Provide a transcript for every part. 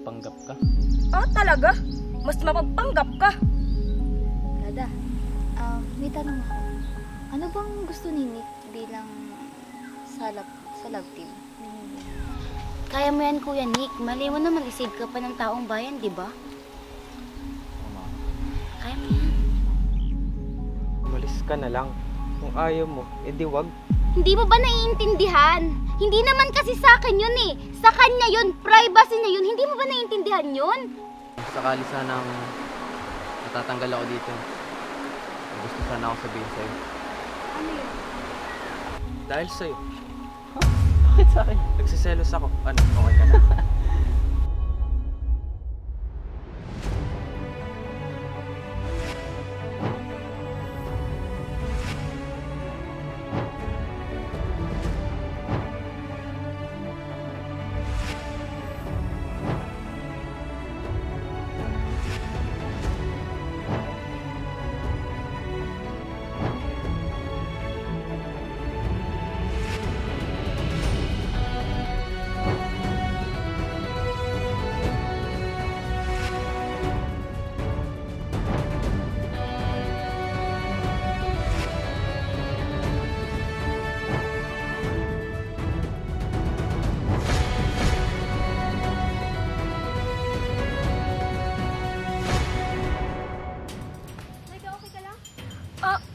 Mapagpanggap ka? Ah, talaga? Mas mapagpanggap ka. Gada, may tanong ako. Ano bang gusto ni Nick bilang sa love team? Kaya mo yan, Kuya Nick. Mali mo na mag-isave ka pa ng taong bayan, di ba? Ama, Kaya mo yan. umalis ka na lang. Kung ayaw mo, edi wag. Hindi mo ba naiintindihan? Hindi naman kasi sa akin yun eh. Sa kanya yun, privacy niya yun. Hindi mo ba naiintindihan yun? Sakali sanang natatanggal ako dito. May gusto sana ako sabihin sa'yo. Ano yun? Dahil sa'yo. Bakit sa'kin? Nagsiselos ako. Ano, okay ka na?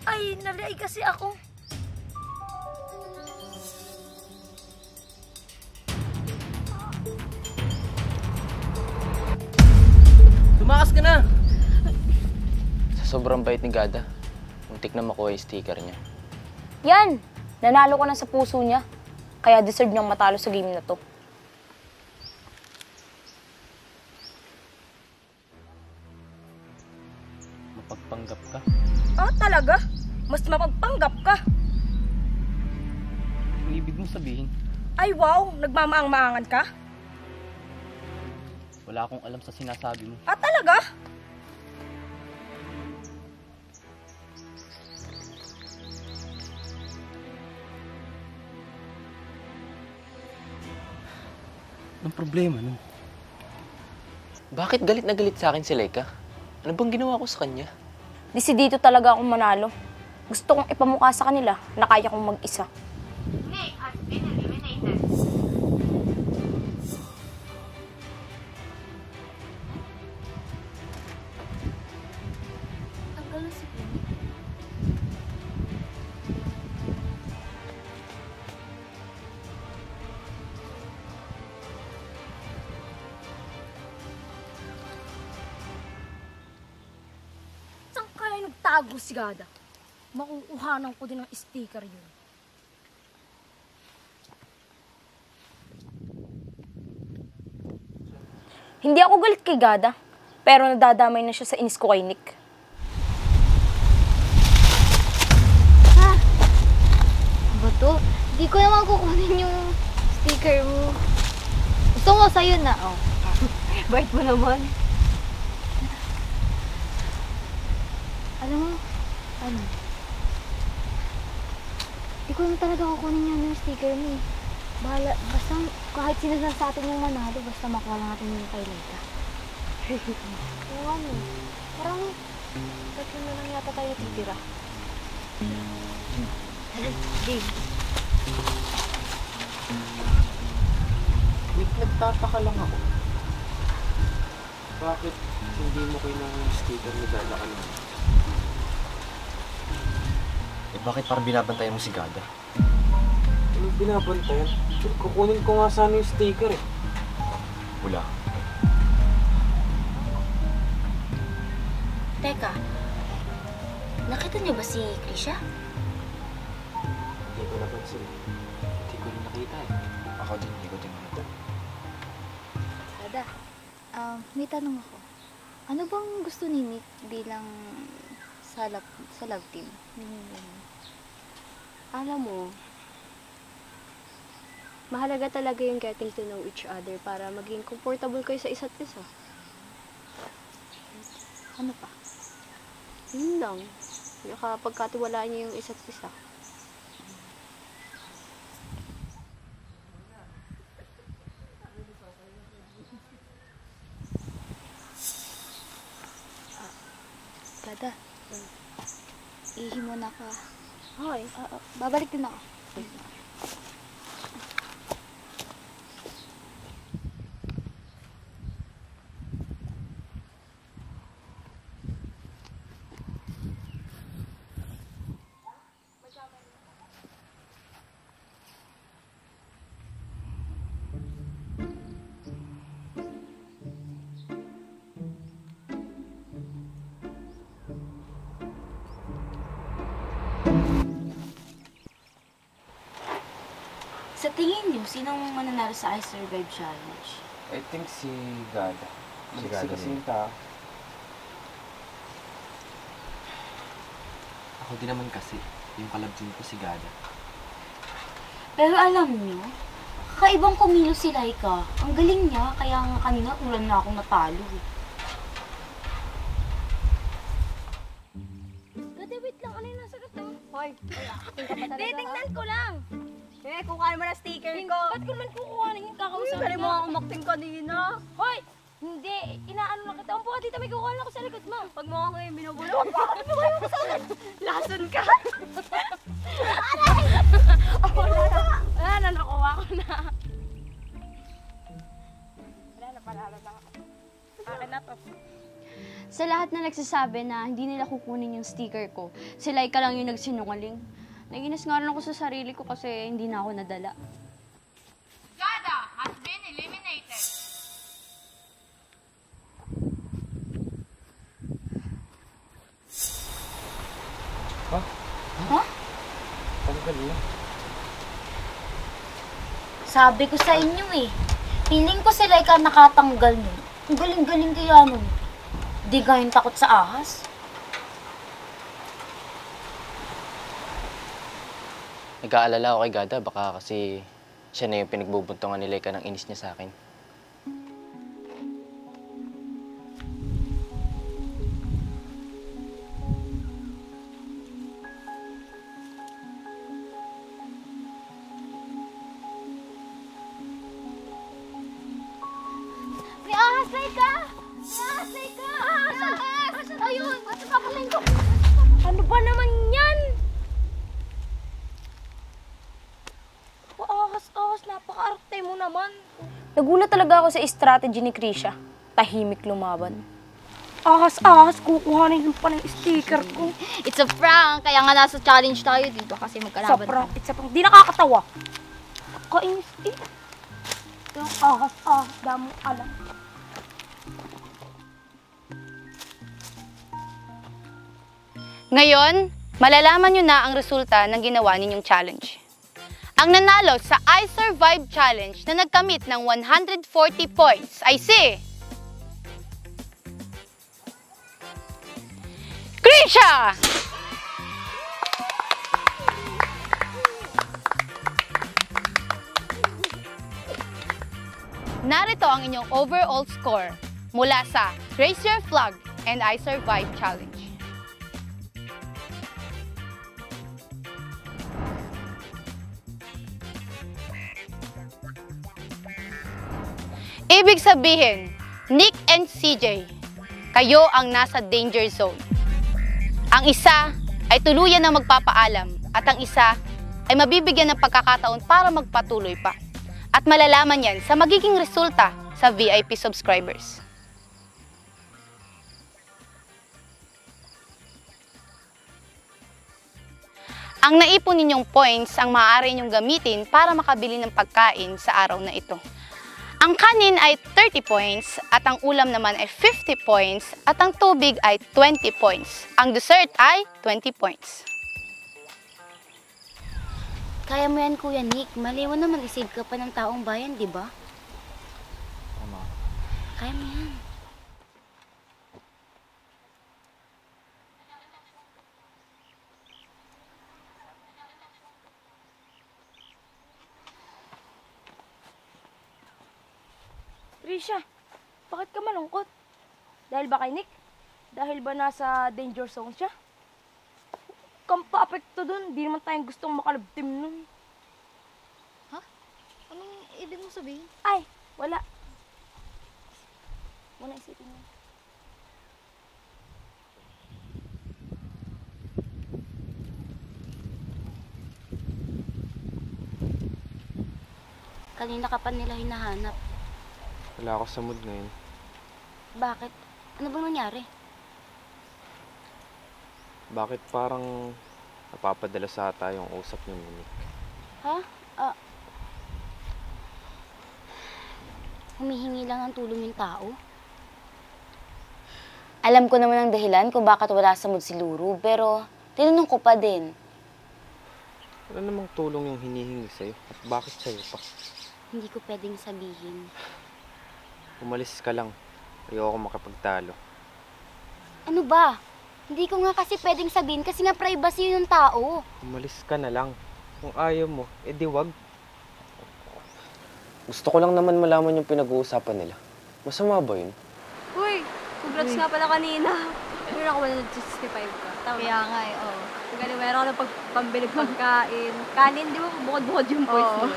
Ay, nalay kasi ako. Tumakas ka na! Sa sobrang bait ni Gada, muntik na makuha yung sticker niya. Yan! Nanalo ko na sa puso niya. Kaya deserve niyang matalo sa game na to. Mapagpanggap ka? Ah, talaga? Mas mapagpanggap ka. Ang ibig mo sabihin, Ay, wow! Nagmamaang-maangan ka? wala akong alam sa sinasabi mo. Ah, talaga? Anong problema nun? Bakit galit na galit sa akin si Laika? Ano bang ginawa ko sa kanya? Desidido talaga akong manalo. Gusto kong ipamukha sa kanila na kaya kong mag-isa. Saan kaya nagtago si Gada? Makukuhanan ko din ng sticker yun. Hindi ako galit kay Gada, pero nadadamay na siya sa inis ko kay Nick. Ha? Ba to? Hindi ko naman kukunin yung sticker mo. Gusto mo sa'yo na, oh. Bait mo naman. Alam mo, ano? Hindi ko naman talaga kukunin yan yung sticker mo eh. Bahala, basta kahit sino sa atin yung manalo, basta makuha lang natin yung kay Laika. Oo ano, parang tatlo na lang yata tayo titira. Game. Nagtataka lang ako. Bakit hindi mo kailangan yung sticker ni Gada ka naman? Eh bakit parang binabantayan mo si Gada? Anong binabantayan? Kukunin ko nga sana yung sticker eh. Wala. Teka, nakita niyo ba si Krisha? Hindi ko napansin. Hindi ko rin nakita eh. Ako din, hindi ko din nakita. Ada, may tanong ako. Ano bang gusto ni Nick bilang sa love team? Alam mo, mahalaga talaga yung getting to know each other para maging comfortable kayo sa isa't isa. Ano pa? Yun lang. Nakapagkatiwalaan niyo yung isa't isa. Dada, ihi muna ako. Hoy. Babalik din ako. Sa tingin niyo, sinong mananalo sa I Survive Challenge? I think si Gada. Si Gada din. Ako din naman kasi. Yung kalabtin ko si Gada. Pero alam niyo, kakaibang kumilos si Laika. Ang galing niya, kaya nga kanina ulan na akong natalo. Gada, wait lang. Ano yung nasa gato? Hoy. Titingnan ko lang. Kukuhanin mo na sticker ko. Ba't ko naman kukuhanin yung kakausapin Galing mo akong umakting kanina. Hoy! Hindi, inaano lang kita. Umpo ka dito, may kukuha lang ako sa likod mo. Pag mo ako yung binubulong, bakit mo kayo sa akin? Lason ka! Wala na, nakuha ko na. Wala na, panalo na ako. Akin na to. Sa lahat na nagsasabi na hindi nila kukunin yung sticker ko, si Laika lang yung nagsinungaling. Naginis nga rin ako sa sarili ko kasi hindi na ako nadala. Gada has been eliminated. Ano kanina? Sabi ko sa inyo eh, feeling ko si Laika nakatanggal nun. Ang galing-galing kaya nun. Di gayong takot sa ahas. Nag-aalala ako kay Gada, baka kasi siya na yung pinagbubuntungan ni Laika ng inis niya sa akin. May ahas, Laika! May ahas, Laika! Ahas! Ayun! Asa papalain ko? Ano ba naman yan? Ahas, napaka-arte mo naman. Nagulat talaga ako sa strategy ni Krisha. Tahimik lumaban. Ahas, kukuhanin pa ng sticker ko. It's a prank, kaya nga nasa challenge tayo dito kasi magkalaban. It's a prank. Di nakakatawa. Kainis eh. Yung ahas, damo alam. Ngayon, malalaman nyo na ang resulta ng ginawa ninyong challenge. Ang nanalo sa I Survive Challenge na nagkamit ng 140 points ay si... Krisha! Narito ang inyong overall score mula sa Raise Your Flag and I Survive Challenge. Ibig sabihin, Nick and CJ, kayo ang nasa danger zone. Ang isa ay tuluyan na magpapaalam at ang isa ay mabibigyan ng pagkakataon para magpatuloy pa. At malalaman yan sa magiging resulta sa VIP subscribers. Ang naipon ninyong points ang maaari ninyong gamitin para makabili ng pagkain sa araw na ito. Ang kanin ay 30 points at ang ulam naman ay 50 points at ang tubig ay 20 points. Ang dessert ay 20 points. Kaya mo yan, Kuya Nick. Maliwan naman isave ka pa ng taong bayan, di ba? Tama. Kaya mo yan. Risha, bakit ka malungkot? Dahil ba kay Nick? Dahil ba nasa danger zone siya? Kang pa-apekto dun, di naman tayong gustong makalabtim nun. Anong ibig mo sabihin? Ay, wala. Muna isipin mo. Kanina ka pa nila hinahanap. Wala ako sa mood ngayon. Bakit? Ano bang nangyari? Bakit parang napapadala sa ata yung usap niyo ni Nick? Ha? Humihingi lang ng tulong yung tao? Alam ko naman ang dahilan kung bakit wala sa mood si Luru, pero tinanong ko pa din. Ano namang tulong yung hinihingi sa'yo? At bakit sa'yo pa? Hindi ko pwedeng sabihin. Umalis ka lang. Ayoko makapagtalo. Ano ba? Hindi ko nga kasi pwedeng sabihin kasi nga privacy yun ng tao. Umalis ka na lang. Kung ayaw mo, edi wag. Gusto ko lang naman malaman yung pinag-uusapan nila. Masama ba yun? Uy, congrats nga pala kanina. Meron ako 165 ka. Tama. Kaya nga eh, oo. Galing, meron ako ng pambilig pagkain. Kanin, di ba? Bukod-bukod yung voice mo.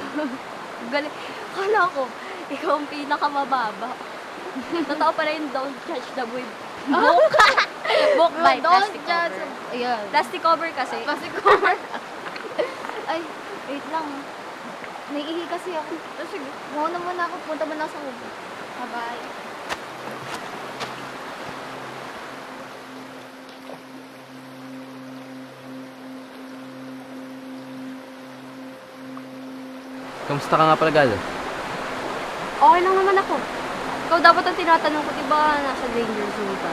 Galing. Kala ko, ikaw ang pinakamababa. Totoo pala yung don't judge the book. Book by Don't plastic judge. cover. Ayan. Plastic cover kasi. Plastic cover. Ay, wait lang. Naiihi kasi ako. Sige. Mauna muna ako. Punta muna ako sa hubo. Bye-bye. Kamusta ka nga pala, Gada? Okay lang naman ako. Ikaw dapat ang tinatanong ko, di ba nasa danger zone ka?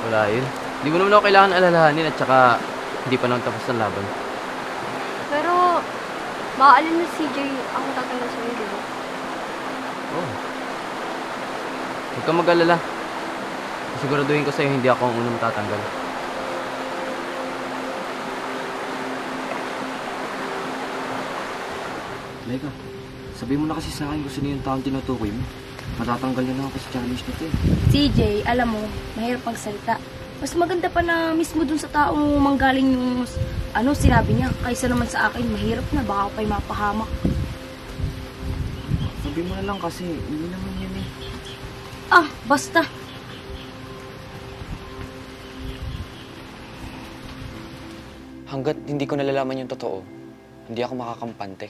Wala yun. Hindi mo naman ako kailangan alalahanin at saka hindi pa naman tapos ang laban. Pero, maaalin na CJ ang tatanggal sa'yo, di ba? Oh. Huwag kang mag-alala. Siguraduhin ko sa'yo hindi ako ang unang matatanggal. Leka, sabihin mo na kasi sa akin kung sino yung taong tinutukoy mo. Matatanggal na lang ako sa challenge na to eh. CJ, alam mo, mahirap magsalita. Mas maganda pa na mismo dun sa taong manggaling yung sinabi niya. Kaysa naman sa akin, mahirap na, baka ako pa'y mapahamak. Sabihin mo na lang kasi, hindi naman yan eh. Ah, basta. Hanggat hindi ko nalalaman yung totoo, hindi ako makakampante.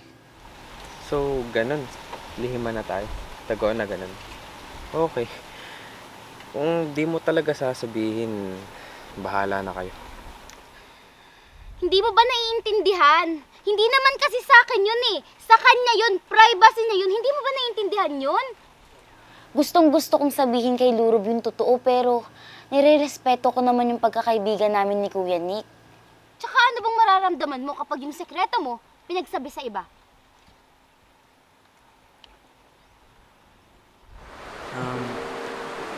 So, ganun. Lihiman na tayo. Tagoan na ganun. Okay. Kung di mo talaga sasabihin, bahala na kayo. Hindi mo ba naiintindihan? Hindi naman kasi sa akin yun eh. Sa kanya yun, privacy na yun. Hindi mo ba naiintindihan yun? Gustong-gusto kong sabihin kay Lurub yung totoo, pero nire-respeto ko naman yung pagkakaibigan namin ni Kuya Nick. Tsaka ano bang mararamdaman mo kapag yung sekreto mo pinagsabi sa iba?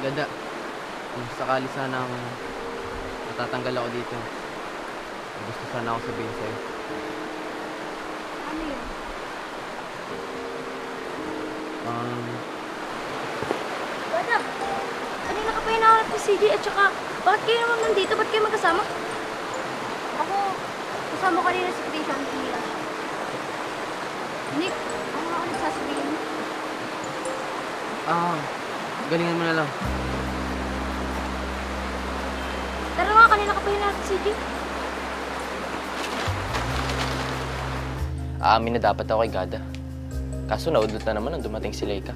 Gada, kung sakali sanang matatanggal ako dito, gusto sana ako sabihin sa'yo. Ano yun? Bata, kanina ka pa hinahanap ni CJ at saka, bakit kayo naman nandito? Ba't kayo magkasama? Ako, kasama ko kanina si Krisha ang tira. Nick, ano ako nagsasabihin mo? Galingan mo na lang. Tara nga, kanina ka pa hinahanap ni CJ. Aamin na dapat ako kay Gada. Kaso naudlot na naman nang dumating si Leica.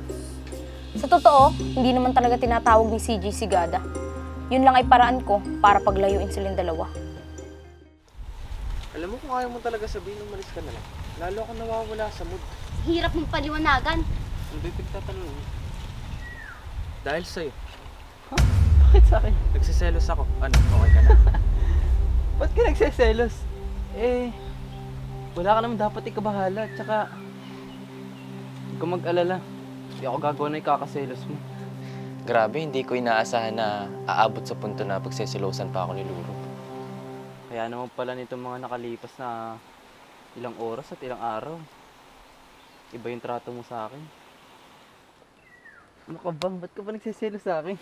Sa totoo, hindi naman talaga tinatawag ni CJ si Gada. Yun lang ay paraan ko para paglayuin silang dalawa. Alam mo kung ayaw mo talaga sabihin, umalis ka na lang. Lalo ako nawawala sa mood. Hirap mong paliwanagan. Ano ba yung pagtatanong mo? Dahil sa'yo. Bakit sa akin? Nagsiselos ako. Ano, okay ka na? Ba't ka nagseselos? Wala ka naman dapat ikabahala. Tsaka, huwag ka mag-alala. Hindi ako gagawa na ikakaselos mo. Grabe, hindi ko inaasahan na aabot sa punto na pagsesilosan pa ako ni Luro. Kaya naman pala nitong mga nakalipas na ilang oras at ilang araw. Iba yung trato mo sa akin. Ano ka ba? Ba't ka pa nagsiselo sa akin?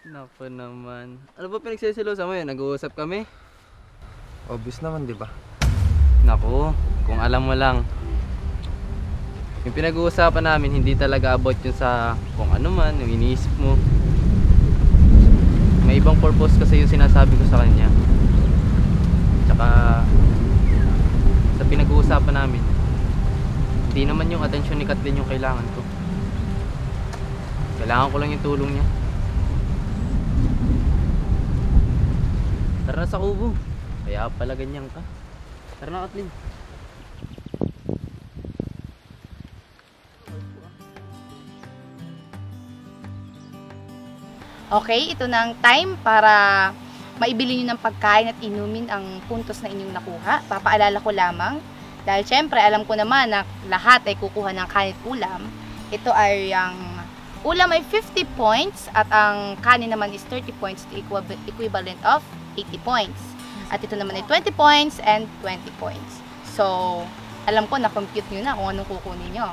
Naku naman. Ano ba pinagsiselosan mo yun? Nag-uusap kami? Obvious naman, di ba? Naku, kung alam mo lang. Yung pinag-uusapan namin, hindi talaga about yun sa kung ano man, yung iniisip mo. May ibang purpose kasi yung sinasabi ko sa kanya. Tsaka, sa pinag-uusapan namin, Hindi naman yung atensyon ni Kathleen yung kailangan ko. Kailangan ko lang yung tulong niya. Tara na sa kubo. Kaya pala ganyan ka. Tara na, Kathleen. Okay, ito na ang time para maibili nyo ng pagkain at inumin ang puntos na inyong nakuha. Papaalala ko lamang, dahil syempre alam ko naman na lahat ay kukuha ng kanin ulam. Ito ay ang ulam ay 50 points at ang kanin naman is 30 points, the equivalent of 80 points. At ito naman ay 20 points and 20 points. So, alam ko na-compute nyo na kung anong kukunin nyo.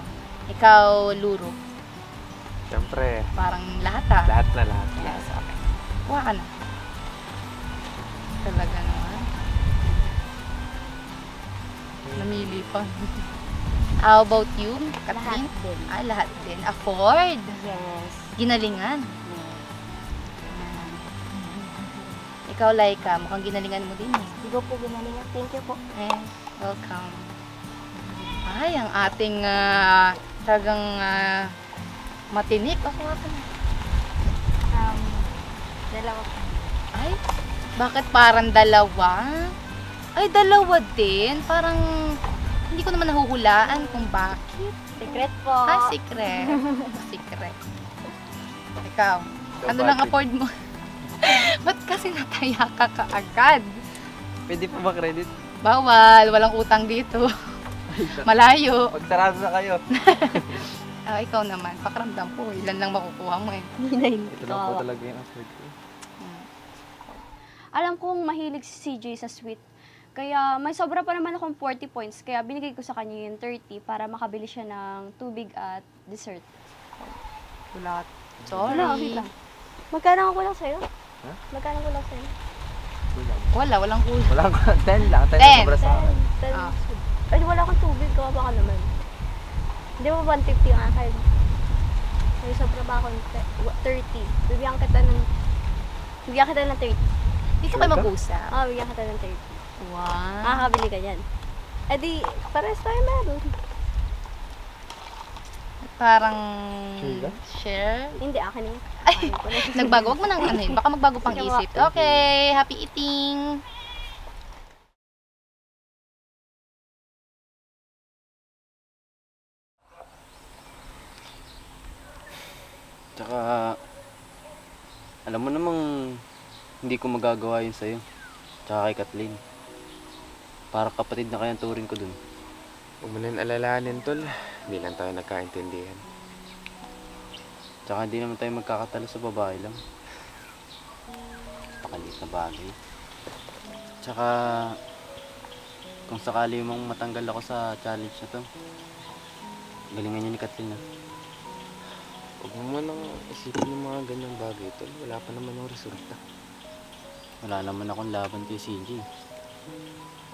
Ikaw, Luro. Siyempre, Parang lahat ah. lahat na lahat. Yes, okay. Kuha ka na. Talaga naman. Namili pa. How about you, Kathleen? Lahat din. Ah, lahat din. Afford. Yes. Ginalingan. Ikaw, Laika, mukhang ginalingan mo din eh. Di ba po ginalingan? Thank you po. Eh, welcome. Ay, ang ating talagang matinik. Ako nga pa na. Dalawa po. Ay, bakit parang dalawa? Ay, dalawa din. Parang hindi ko naman nahuhulaan kung bakit. Secret po. Ah, secret. Secret. Ikaw, ano lang afford mo? Ba't kasi nataya ka kaagad? Pwede pa ba credit? Bawal, walang utang dito. Malayo. Pagsarado na kayo. Ah, ikaw naman, pakiramdam po. Ilan lang makukuha mo eh. Ito lang po talaga yung afford ko. Alam kong mahilig si CJ sa sweet. Kaya may sobra pa naman akong 40 points. Kaya binigay ko sa kanya yung 30 para makabili siya ng tubig at dessert. Wala. Wala, Sorry. okay lang. Magkano ko lang sa'yo? Ha? Magkano ko lang sa'yo? Walang kulang. Wala ko. 10 lang. 10 10. na sobra sa akin. Ah. Ay, wala akong tubig. Kawawa ka naman. Hindi mo 150 ang akin. May sobra ba akong 30? Bibigyan kita ng 30. Dito kayo mag-usap. Bigyan kita ng 30. Wow. Makakabili ka yan. Eh di, pares tayo meron. Parang Sure ka? share. Hindi, akin yun. Nagbago. Huwag mo nang ano yun. Baka magbago pang Sige, isip. Okay. Happy eating. Tsaka, alam mo namang hindi ko magagawa yun sa'yo. Tsaka kay Kathleen. Para kapatid na kayang turing ko dun. Huwag mo nang alalahanin, tol. Hindi lang tayo nagkaintindihan. Tsaka hindi naman tayo magkakatalo sa babae lang. Pakalit na bagay. Tsaka, kung sakali mong matanggal ako sa challenge na to, galingan niyo ni Kathleen na. Huwag mo man ang isipin yung mga ganyang bagay, tol. Wala pa naman yung resulta. Wala naman akong laban kay CJ.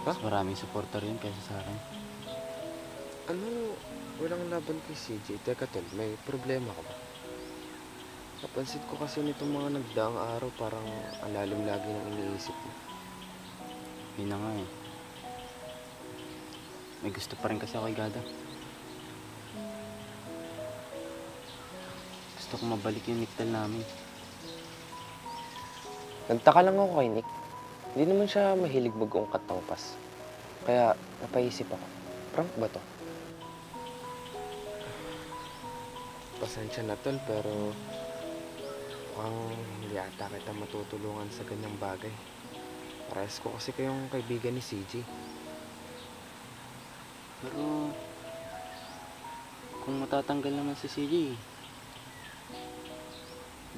Mas maraming supporter yun kaysa sa akin. Ano, walang laban kay CJ. Teka, tol, may problema ka ba? Napansin ko kasi nitong mga nagdaang araw, parang ang lalim lagi ng iniisip mo. Yun na nga eh. May gusto pa rin kasi ako kay Gada. Gusto ko mabalik yung niktal namin. Nagtaka lang ako kay Nick. Hindi naman siya mahilig mag-ungkat ng pas. Kaya napaisip ako, prank ba to? Pasensya na, tol, pero mukhang hindi ata kita matutulungan sa ganyang bagay. Parehas ko kasi kayong kaibigan ni CJ. Pero, kung matatanggal naman si CJ,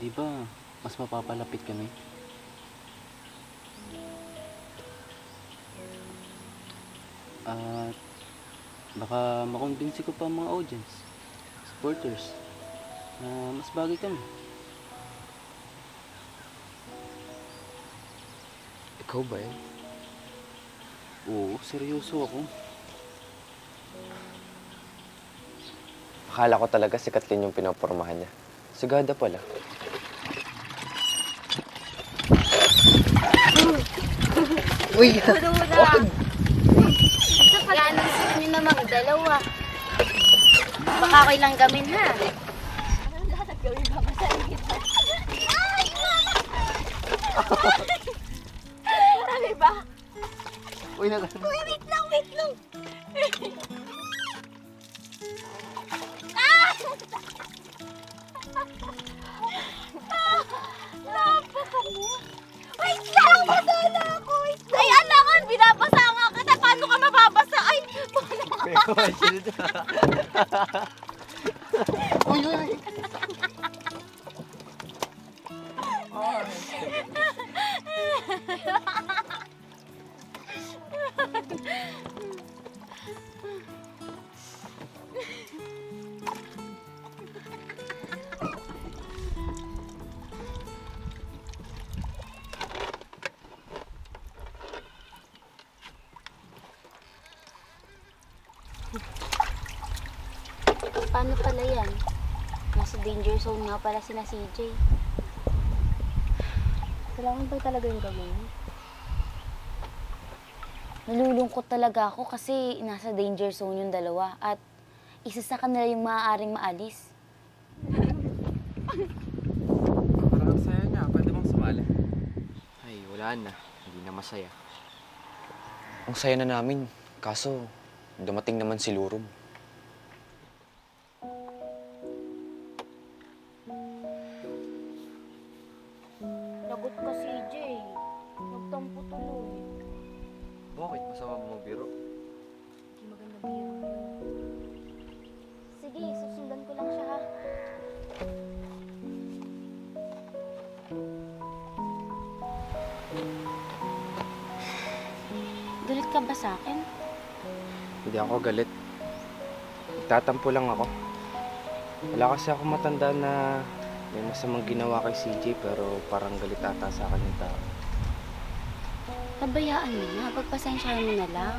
di ba mas mapapalapit kami? At baka makumbinsi ko pa ang mga audience, supporters, na mas bagay kami. Ikaw ba yan? Oo, seryoso ako. Akala ko talaga si Kathleen yung pinapormahan niya. Sigada pala. Yan ang gusto nyo na magdalawa. Baka ako'y lang gamin, ha? Ano gawin ba? Masahin kita. Marami ba? Uy, na Wait lang. Napakamo. Wait lang! Masala ako! Ay, alangan! Binabasa nga kita! Paano ka mababasa? Ay! Uy, uy! Paano pala yan? Nasa danger zone nga pala sina CJ. Kailangan ba talaga yung gawin? Nalulungkot talaga ako kasi nasa danger zone yung dalawa at isa sa kanila yung maaaring maalis. Parang saya niya. Pwede bang sumali? Ay, wala na. Hindi na masaya. Ang saya na namin. Kaso, dumating naman si Lurob. Lagot ka, CJ. Nagtampo tuloy. Bakit? Masama mo magbiro? Hindi maganda biro yun. Sige, susundan ko lang siya, ha? Galit ka ba sa akin? Hindi ako galit. Nagtatampo lang ako. Wala kasi ako matanda na may masamang ginawa kay CJ pero parang galit ata sa akin yung tao. Pabayaan mo na. Pagpasensyahan mo na lang.